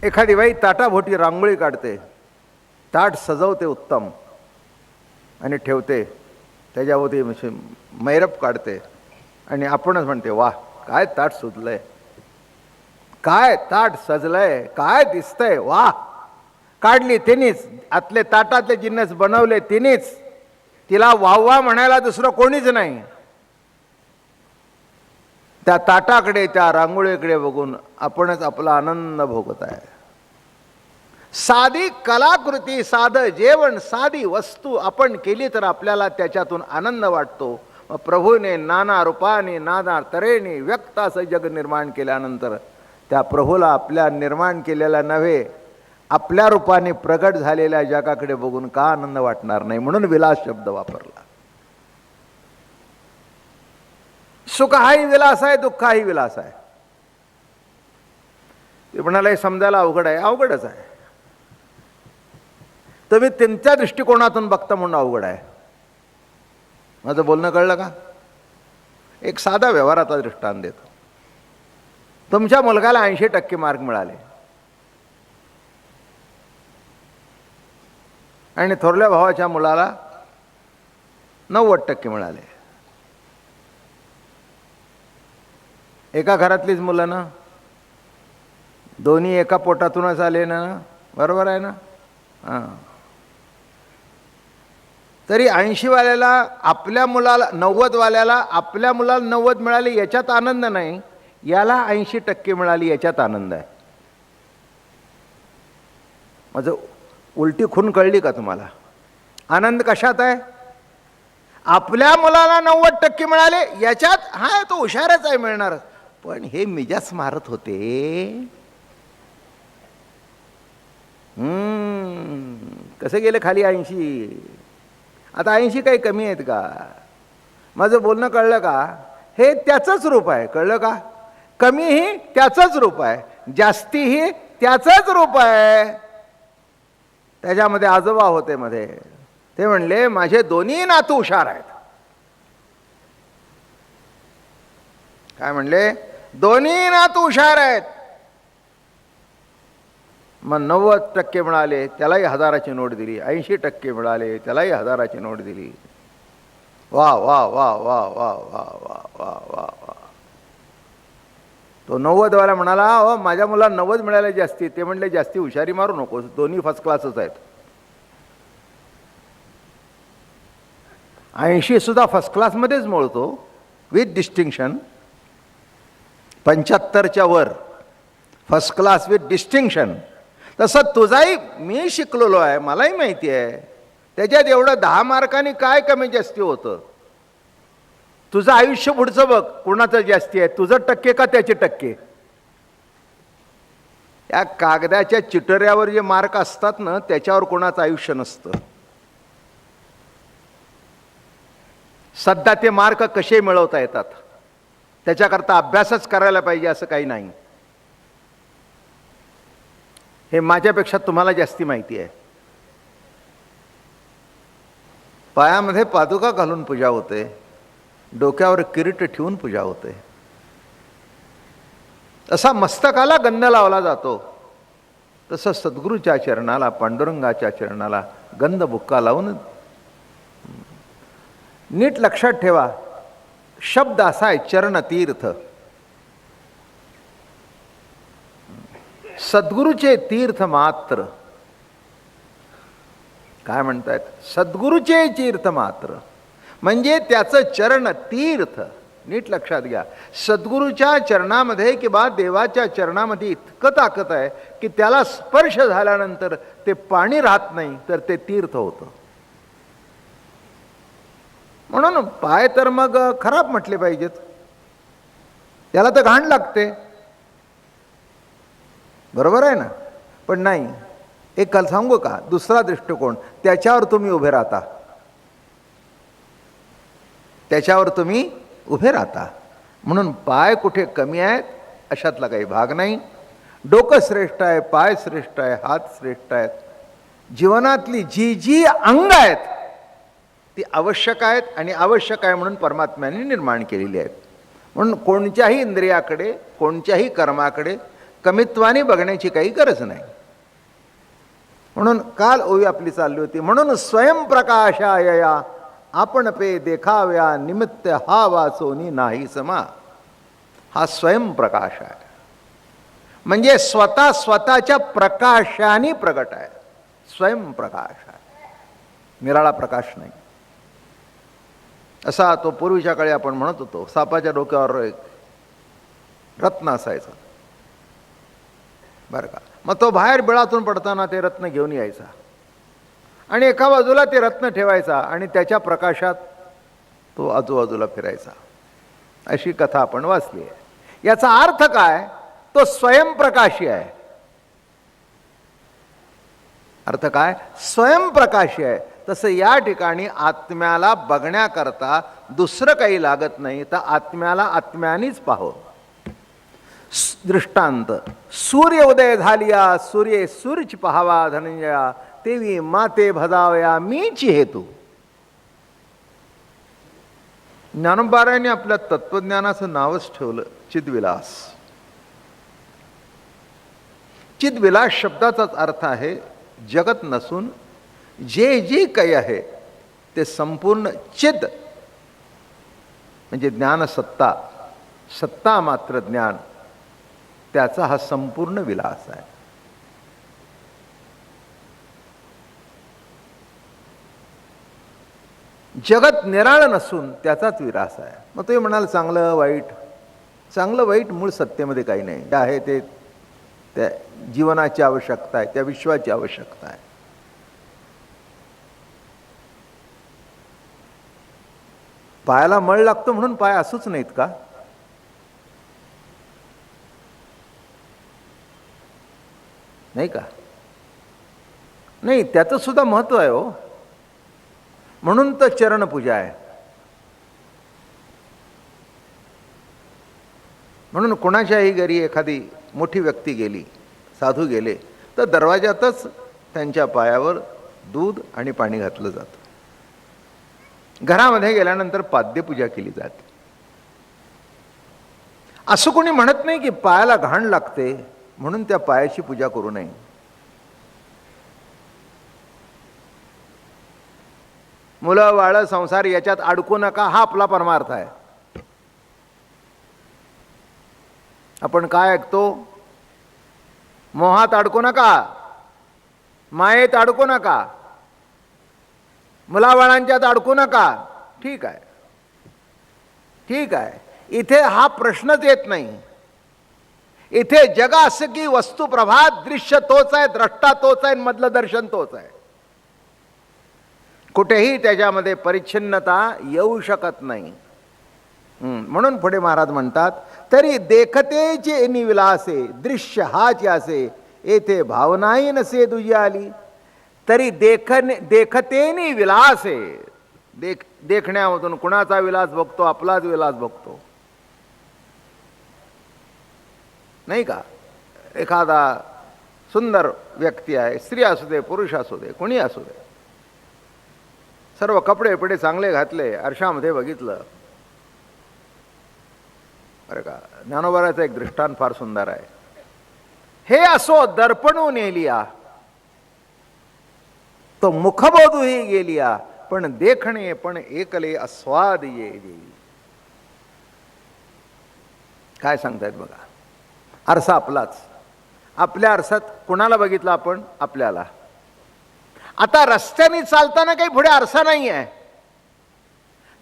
एखादी बाई ताटाभोवती रांगोळी काढते, ताट सजवते उत्तम आणि ठेवते, त्याच्याभोवती मैरप काढते आणि आपणच म्हणते वाह काय ताट सुजलंय, काय ताट सजलंय, काय दिसतंय, वाह. काढली तिनेच, आतले ताटातले जिन्नस बनवले तिनेच, तिला वाह वाह म्हणायला दुसरं कोणीच नाही. त्या ताटाकडे, त्या रांगोळीकडे बघून आपणच आपला आनंद भोगत आहे. साधी कलाकृती, साधं जेवण, साधी वस्तू आपण केली तर आपल्याला त्याच्यातून आनंद वाटतो. प्रभूने नाना रूपाने नाना तऱ्हेने व्यक्त असं जग निर्माण केल्यानंतर त्या प्रभूला आपल्या निर्माण केलेल्या नव्हे, आपल्या रूपाने प्रगट झालेल्या जगाकडे बघून का आनंद वाटणार नाही. म्हणून विलास शब्द वापरला. सुख हाही विलास आहे, दुःख हाही विलास आहे. ते म्हणाले समजायला अवघड आहे, अवघडच आहे. तुम्ही त्यांच्या दृष्टिकोनातून बघता म्हणून अवघड आहे. माझं बोलणं कळलं का? एक साधा व्यवहाराचा दृष्टांत देतो. तुमच्या मुलगाला 80% मार्क मिळाले आणि थोरल्या भावाच्या मुलाला 90% मिळाले. एका घरातलीच मुलं ना, दोन्ही एका पोटातूनच आले ना, बरोबर आहे ना? हां. तरी 80वाल्याला आपल्या मुलाला, 90वाल्याला आपल्या मुलाला 90 मिळाले याच्यात आनंद नाही, याला 80% मिळाली याच्यात आनंद आहे. माझं उलटी खून कळली का तुम्हाला? आनंद कशात आहे? आपल्या मुलाला 90% मिळाले याच्यात, हा तो हुशारच आहे मिळणार, पण हे मिजाच मारत होते. कसे गेले खाली 80? आता 80 काही कमी आहेत का? माझं बोलणं कळलं का? हे त्याचंच रूप आहे, कळलं का? कमीही त्याचंच रूप आहे, जास्तीही त्याचंच रूप आहे. त्याच्यामध्ये आजोबा होते मध्ये, ते म्हणले माझे दोन्ही नातू हुशार आहेत. काय म्हणले? दोन्ही नातू हुशार आहेत. मग 90% मिळाले त्यालाही 1000ची नोट दिली, 80% मिळाले त्यालाही 1000ची नोट दिली. वा वा वा वा वा वा वा वा वा वा. तो 90वाला म्हणाला हो माझ्या मुलाला 90 मिळाले जास्ती. ते म्हणले जास्ती हुशारी मारू नकोस, दोन्ही फर्स्ट क्लासच आहेत. 80 सुद्धा फर्स्ट क्लासमध्येच मोळतो विथ डिस्टिंक्शन. 75च्या वर फर्स्ट क्लास विथ डिस्टिंक्शन. तसं तुझाही मी शिकलेलो आहे, मलाही माहिती आहे त्याच्यात एवढं 10 मार्कांनी काय कमी जास्ती होतं. तुझं आयुष्य पुढचं बघ, कोणाचं जास्ती आहे, तुझं टक्के का त्याचे टक्के? या कागदाच्या चिटऱ्यावर जे मार्क असतात ना, त्याच्यावर कोणाचं आयुष्य नसतं. सध्या ते मार्क कसे मिळवता येतात त्याच्याकरता अभ्यासच करायला पाहिजे असं काही नाही. हे माझ्यापेक्षा तुम्हाला जास्ती माहिती आहे. पायामध्ये पादुका घालून पूजा होते, डोक्यावर किरीट ठेवून पूजा होते. असा मस्तकाला गंध लावला जातो, तसं सद्गुरूच्या चरणाला, पांडुरंगाच्या चरणाला गंध बुक्का लावून. नीट लक्षात ठेवा, शब्द असा आहे चरणतीर्थ. सद्गुरूचे तीर्थ मात्र. काय म्हणतायत? सद्गुरूचे तीर्थ मात्र म्हणजे त्याचं चरण तीर्थ. नीट लक्षात घ्या, सद्गुरूच्या चरणामध्ये किंवा देवाच्या चरणामध्ये इतकं ताकद आहे की त्याला स्पर्श झाल्यानंतर ते पाणी राहत नाही, तर ते तीर्थ होतं. म्हणून पाय तर मग खराब म्हटले पाहिजेत, त्याला तर घाण लागते, बरोबर आहे ना? पण नाही, एक काल सांगू का, दुसरा दृष्टिकोन, त्याच्यावर तुम्ही उभे राहता, त्याच्यावर तुम्ही उभे राहता. म्हणून पाय कुठे कमी आहेत अशातला काही भाग नाही. डोकं श्रेष्ठ आहे, पाय श्रेष्ठ आहे, हात श्रेष्ठ आहेत. जीवनातली जी जी अंग आहेत ती आवश्यक आहेत आणि आवश्यक आहे म्हणून परमात्म्याने निर्माण केलेली आहेत. म्हणून कोणत्याही इंद्रियाकडे, कोणत्याही कर्माकडे कमीत्वाने बघण्याची काही गरज नाही. म्हणून काल ओवी आपली चालली होती, म्हणून स्वयंप्रकाशायया आपण पे देखाव्या निमित्त हा वाचोनी नाही समा. हा स्वयंप्रकाश आहे, म्हणजे स्वतः स्वतःच्या प्रकाशाने प्रगट आहे. स्वयंप्रकाश आहे, निराळा प्रकाश नाही. असा तो पूर्वीच्या काळी आपण म्हणत होतो, सापाच्या डोक्यावर एक रत्न असायचं बरं का. मग तो बाहेर बिळातून पडताना ते रत्न घेऊन यायचा आणि एका बाजूला ते रत्न ठेवायचा आणि त्याच्या प्रकाशात तो आजूबाजूला फिरायचा. अशी कथा आपण वाचली आहे. याचा अर्थ काय? तो स्वयंप्रकाशी आहे. अर्थ काय? स्वयंप्रकाशी आहे. तसं या ठिकाणी आत्म्याला बघण्याकरता दुसरं काही लागत नाही, तर आत्म्याला आत्म्यानेच पाहावं. दृष्टांत, सूर्य उदय झालिया सूर्ये सूर्य पहावा धनंजया, तेवी माते भजावया मीच हेतू. ज्ञानोबारायांनी आपल्या तत्वज्ञानाचं नावच ठेवलं चिद्विलास. चिद्विलास शब्दाचाच अर्थ आहे जगत नसून जे जे काही आहे ते संपूर्ण चिद, म्हणजे ज्ञानसत्ता, सत्ता मात्र ज्ञान, त्याचा हा संपूर्ण विलास आहे. जगत निराळ नसून त्याचाच विलास आहे. मग तुम्ही म्हणाल चांगलं वाईट, चांगलं वाईट मूळ सत्तेमध्ये काही नाही. जे आहे ते त्या जीवनाची आवश्यकता आहे, त्या विश्वाची आवश्यकता आहे. पायाला मळ लागतो म्हणून पाय असूच नाहीत का? नाही का? नाही, त्याचं सुद्धा महत्व आहे हो. म्हणून तर चरणपूजा आहे. म्हणून कोणाच्याही घरी एखादी मोठी व्यक्ती गेली, साधू गेले, तर दरवाजातच त्यांच्या पायावर दूध आणि पाणी घातलं जातं. घरामध्ये गेल्यानंतर पाद्यपूजा केली जाते. असं कोणी म्हणत नाही की पायाला घाण लागते म्हणून त्या पायाची पूजा करू नये. मुलं बाळ संसार याच्यात अडकू नका, हा आपला परमार्थ आहे. आपण काय ऐकतो? मोहात अडकू नका, मायेत अडकू नका, मुलाबाळांच्यात अडकू नका. ठीक आहे, ठीक आहे. इथे हा प्रश्नच येत नाही. इथे जग असं की वस्तू प्रभात, दृश्य तोच आहे, द्रष्टा तोच आहे, मधलं दर्शन तोच आहे. कुठेही त्याच्यामध्ये परिच्छिन्नता येऊ शकत नाही. म्हणून पुढे महाराज म्हणतात, तरी देखतेचे निविलासे दृश्य हाच असे, येथे भावनाही नसे दुजी आली. तरी देखतेनी विलासे, देखण्यामधून कुणाचा विलास बघतो? आपलाच विलास बघतो, नाही का? एखादा सुंदर व्यक्ती आहे, स्त्री असू दे, पुरुष असू दे, कोणी असू दे, सर्व कपडे पिडे चांगले घातले, आरशामध्ये बघितलं. बरं का, ज्ञानोबाराचं एक दृष्टांत फार सुंदर आहे. हे असो दर्पणून नेलिया, तो मुखबोधूही गेलिया, पण देखणे पण एकले अस्वाद ये देई. काय सांगतायत बघा. आरसा आपलाच. आपल्या आरसात कुणाला बघितलं आपण? आपल्याला. आता रस्त्याने चालताना काही पुढे आरसा नाही आहे,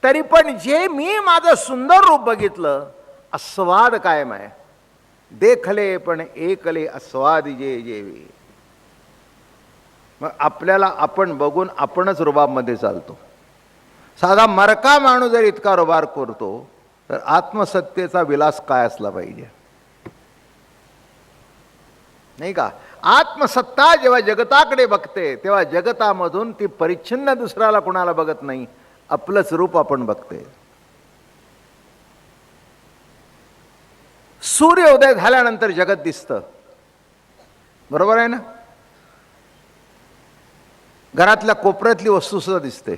तरी पण जे मी माझं सुंदर रूप बघितलं, अस्वाद कायम आहे. देखले पण एकले अस्वाद जे जेवी. मग आपल्याला आपण बघून आपणच रुबाबमध्ये चालतो. साधा मरका माणूस जर इतका रुबाब करतो, तर आत्मसत्तेचा विलास काय असला पाहिजे, नाही का? आत्मसत्ता जेव्हा जगताकडे बघते, तेव्हा जगतामधून ती परिच्छिन्न दुसऱ्याला कुणाला बघत नाही, आपलंच रूप आपण बघते. सूर्य उदय झाल्यानंतर जगत दिसतं, बरोबर आहे ना? घरातल्या कोपऱ्यातली वस्तू सुद्धा दिसते.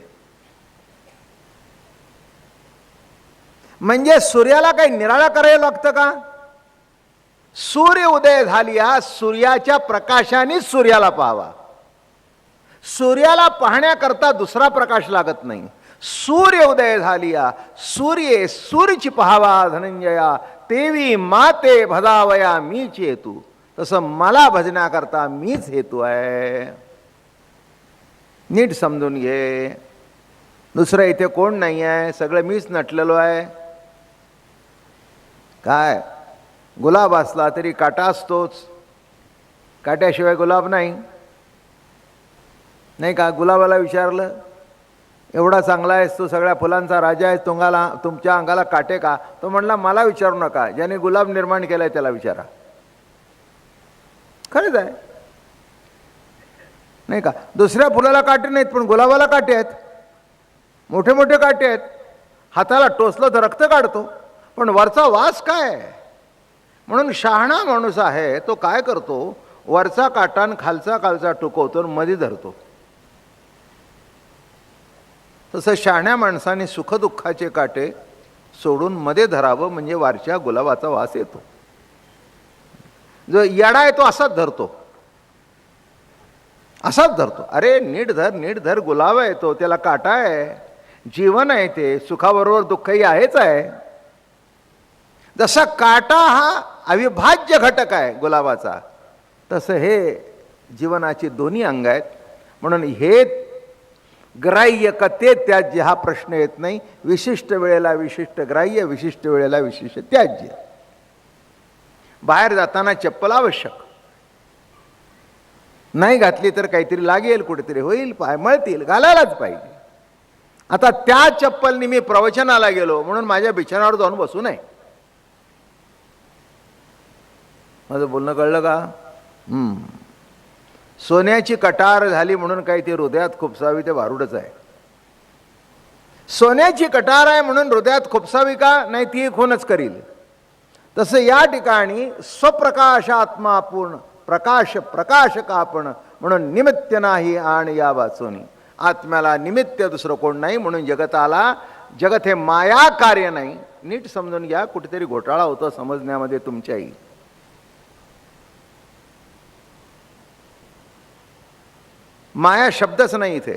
म्हणजे सूर्याला काही निराळा करायला लागतं का? सूर्य उदय झालिया, सूर्याच्या प्रकाशानेच सूर्याला पाहावा. सूर्याला पाहण्याकरता दुसरा प्रकाश लागत नाही. सूर्य उदय झालिया, सूर्ये सूर्यची पहावा धनंजया, तेवी माते भजावया मीच हेतू. तसं मला भजण्याकरता मीच हेतू आहे. नीट समजून घे. दुसरं इथे कोण नाही आहे, सगळं मीच नटलेलो आहे. काय गुलाब असला तरी काटा असतोच, काट्याशिवाय गुलाब नाही. नाही का? गुलाबाला विचारलं, एवढा चांगला आहेस तू, सगळ्या फुलांचा राजा आहेस, तुमच्या अंगाला काटे का? तो म्हणला, मला विचारू नका, ज्याने गुलाब निर्माण केलाय त्याला विचारा. खरंच आहे, नाही का? दुसऱ्या फुलाला काटे नाहीत, पण गुलाबाला काटे आहेत, मोठे मोठे काटे आहेत. हाताला टोचलं तर रक्त काढतो, पण वरचा वास काय? म्हणून शहाणा माणूस आहे तो काय करतो, वरचा काटा आणि खालचा टुकवतो, मध्ये धरतो. तसं शहाण्या माणसाने सुखदुःखाचे काटे सोडून मध्ये धरावं, म्हणजे वरच्या गुलाबाचा वास येतो. जो येडा आहे तो असाच धरतो, असाच धरतो. अरे नीट धर, गुलाब आहे तो, त्याला काटा आहे, जीवन आहे ते, सुखाबरोबर दुःखही आहेच आहे. जसा काटा हा अविभाज्य घटक आहे गुलाबाचा, तसं हे जीवनाची दोन्ही अंग आहेत. म्हणून हे ग्राह्य का ते त्याज्य हा प्रश्न येत नाही. विशिष्ट वेळेला विशिष्ट ग्राह्य, विशिष्ट वेळेला विशिष्ट त्याज्य. बाहेर जाताना चप्पल आवश्यक, नाही घातली तर काहीतरी लागेल, कुठेतरी होईल, पाय मळतील, घालायलाच पाहिजे. आता त्या चप्पलनी मी प्रवचनाला गेलो म्हणून माझ्या बिछाण्यावर जाऊन बसू नये. माझं बोलणं कळलं का? सोन्याची कटार झाली म्हणून काही ती हृदयात खुपसावी, ते भारूडच आहे. सोन्याची कटार आहे म्हणून हृदयात खुपसावी का नाही, ती खूनच करील. तसं या ठिकाणी स्वप्रकाशात्मा पूर्ण प्रकाश का आपण, म्हणून निमित्त नाही आणि या वाचोनी. आत्म्याला निमित्त दुसरं कोण नाही, म्हणून जगताला, जगत हे माया कार्य नाही. नीट समजून घ्या, कुठेतरी घोटाळा होतो समजण्यामध्ये तुमच्याही. माया शब्दच नाही इथे.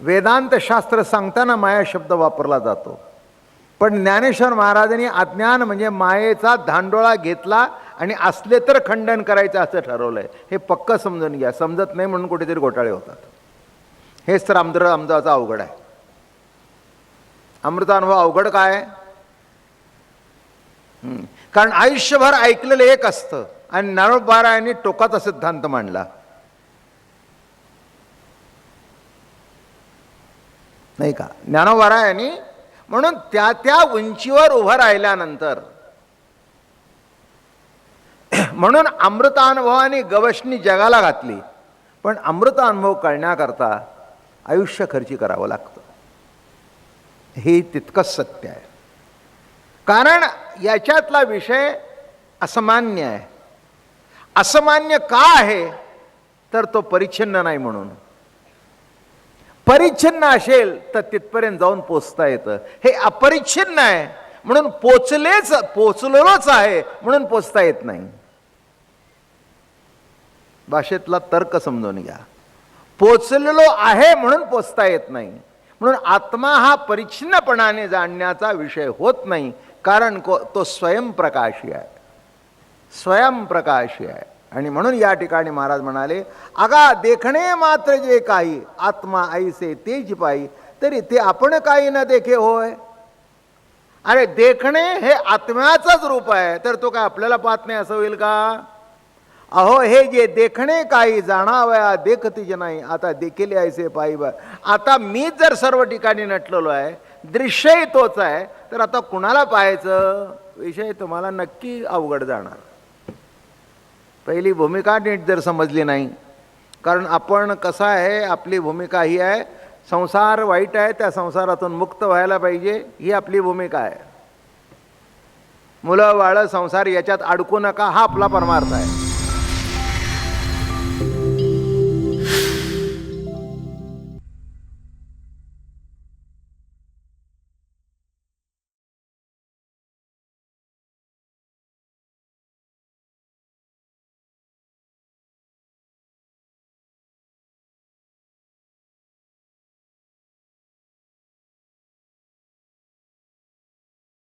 वेदांत शास्त्र सांगताना माया शब्द वापरला जातो, पण ज्ञानेश्वर महाराजांनी अज्ञान म्हणजे मायेचा धांडोळा घेतला आणि असले तर खंडन करायचं असं ठरवलंय. हे पक्क समजून घ्या. समजत नाही म्हणून कुठेतरी घोटाळे होतात. हेच तर अमृताचा अवघड आहे. अमृतानुभव अवघड काय? कारण आयुष्यभर ऐकलेलं एक असतं आणि ज्ञानोबारायांनी टोकाचा सिद्धांत मांडला, नाही का? ज्ञानोबारायांनी म्हणून त्या उंचीवर उभं राहिल्यानंतर, म्हणून अमृतानुभवाने गवसणी जगाला घातली, पण अमृतानुभव कळण्याकरता आयुष्य खर्ची करावं लागतं. हे तितकंच सत्य आहे. कारण याच्यातला विषय असामान्य आहे. असामान्य का आहे तर तो परिच्छिन्न नाही म्हणून. परिच्छिन्न असेल तर तिथपर्यंत जाऊन पोचता येतं. हे अपरिच्छिन्न आहे म्हणून पोचलेलोच आहे म्हणून पोचता येत नाही. भाषेतला तर्क समजून घ्या. पोचलेलो आहे म्हणून पोचता येत नाही. म्हणून आत्मा हा परिच्छिन्नपणाने जाणण्याचा विषय होत नाही, कारण तो स्वयंप्रकाशी आहे, स्वयंप्रकाशी आहे. आणि म्हणून या ठिकाणी महाराज म्हणाले, अगा देखणे मात्र जे काही आत्मा ऐसे तेज पाई, तरी ते आपण काही न देखे होय. अरे देखणे हे आत्म्याचंच रूप आहे, तर तो काय आपल्याला पाहत नाही असं होईल का? अहो हे जे देखणे काही जाणावया देखतीच नाही, आता देखील ऐसे पाई. आता मी जर सर्व ठिकाणी नटलेलो आहे, दृश्यही तोच आहे, तर आता कुणाला पाहायचं? विषय तुम्हाला नक्की अवघड जाणार. पहिली भूमिका नीट जर समजली नाही, कारण आपण कसं आहे, आपली भूमिका ही आहे, संसार वाईट आहे, त्या संसारातून मुक्त व्हायला पाहिजे, ही आपली भूमिका आहे. मुलं बाळं संसार याच्यात अडकू नका, हा आपला परमार्थ आहे.